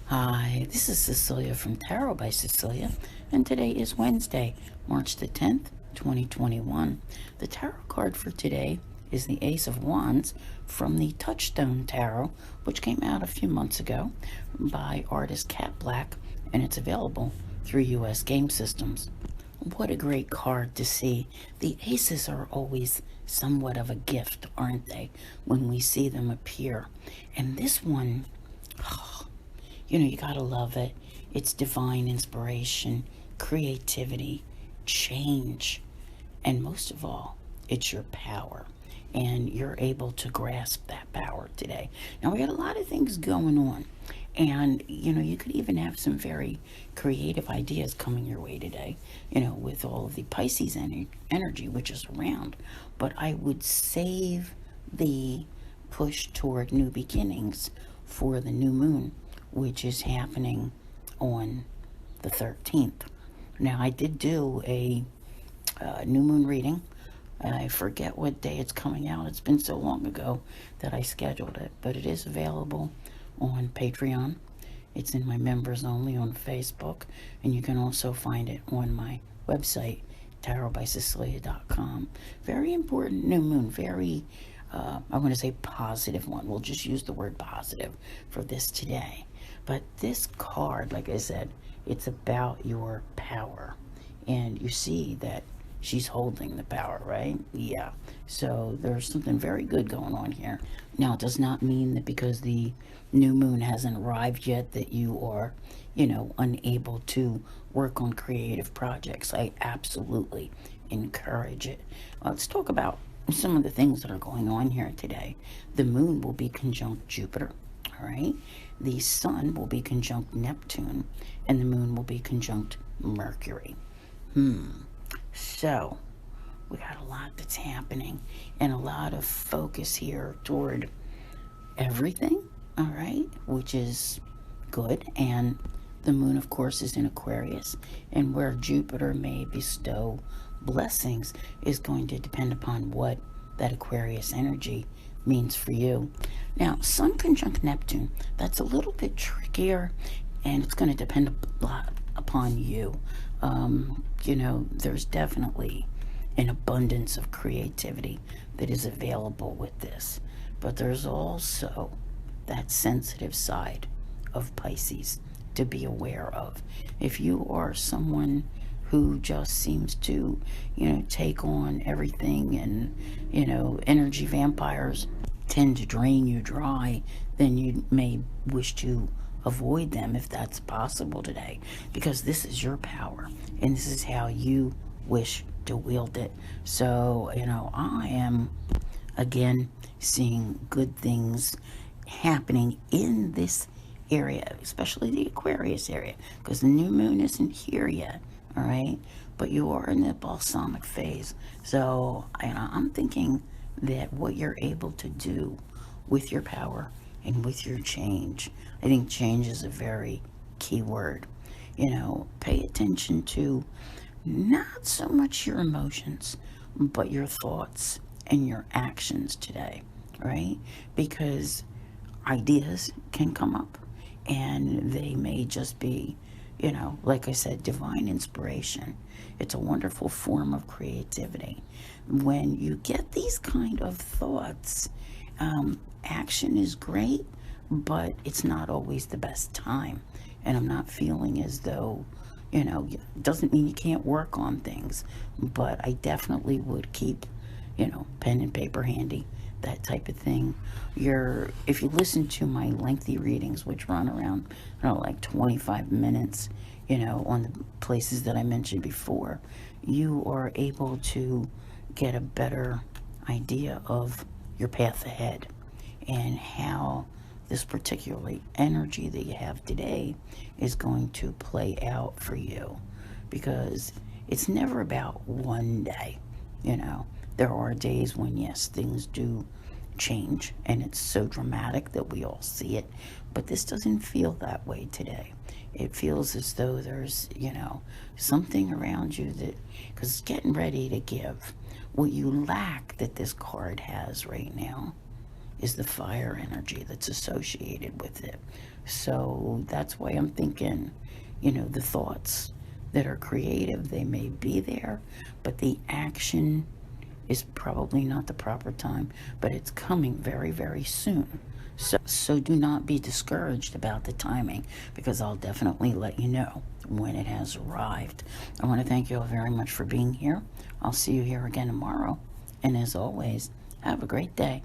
Hi, this is Cecilia from Tarot by Cecilia, and today is Wednesday, March the 10th, 2021. The tarot card for today is the Ace of Wands from the Touchstone Tarot, which came out a few months ago by artist Cat Black, and it's available through U.S. game systems. What a great card to see. The aces are always somewhat of a gift, aren't they, when we see them appear? And this one, you gotta love it. It's divine inspiration, creativity, change, and most of all, it's your power. And you're able to grasp that power today. Now, we got a lot of things going on. And, you could even have some very creative ideas coming your way today, with all of the Pisces energy, which is around. But I would save the push toward new beginnings for the new moon, which is happening on the 13th. Now, I did do a new moon reading. I forget what day it's coming out. It's been so long ago that I scheduled it, but it is available on Patreon. It's in my members only on Facebook, and you can also find it on my website, tarotbycecilia.com. Very important new moon, very, I want to say positive one. We'll just use the word positive for this today. But this card, like I said, it's about your power. And you see that she's holding the power, right? Yeah. So there's something very good going on here. Now, it does not mean that because the new moon hasn't arrived yet that you are, unable to work on creative projects. I absolutely encourage it. Let's talk about some of the things that are going on here today. The moon will be conjunct Jupiter. All right. The sun will be conjunct Neptune, and the moon will be conjunct Mercury. So, we got a lot that's happening and a lot of focus here toward everything, all right, which is good. And the moon, of course, is in Aquarius, and where Jupiter may bestow blessings is going to depend upon what that Aquarius energy means for you. Now, Sun conjunct Neptune, that's a little bit trickier, and it's going to depend a lot upon you. There's definitely an abundance of creativity that is available with this, but there's also that sensitive side of Pisces to be aware of. If you are someone who just seems to, take on everything, and, energy vampires tend to drain you dry, then you may wish to avoid them if that's possible today, because this is your power and this is how you wish to wield it. So, I am again seeing good things happening in this area, especially the Aquarius area, because the new moon isn't here yet, all right? But you are in the balsamic phase. So, I'm thinking that what you're able to do with your power and with your change, I think change is a very key word. Pay attention to not so much your emotions, but your thoughts and your actions today, right? Because ideas can come up and they may just be, like I said, divine inspiration. It's a wonderful form of creativity. When you get these kind of thoughts, action is great, but it's not always the best time. And I'm not feeling as though, it doesn't mean you can't work on things, but I definitely would keep, pen and paper handy, that type of thing. If you listen to my lengthy readings, which run around, like 25 minutes, on the places that I mentioned before, you are able to get a better idea of your path ahead and how this particular energy that you have today is going to play out for you, because it's never about one day. There are days when, yes, things do change and it's so dramatic that we all see it, but this doesn't feel that way today. It feels as though there's, something around you that, because it's getting ready to give. What you lack that this card has right now is the fire energy that's associated with it. So that's why I'm thinking, the thoughts that are creative, they may be there, but the action is probably not the proper time, but it's coming very, very soon. So do not be discouraged about the timing, because I'll definitely let you know when it has arrived. I want to thank you all very much for being here. I'll see you here again tomorrow. And as always, have a great day.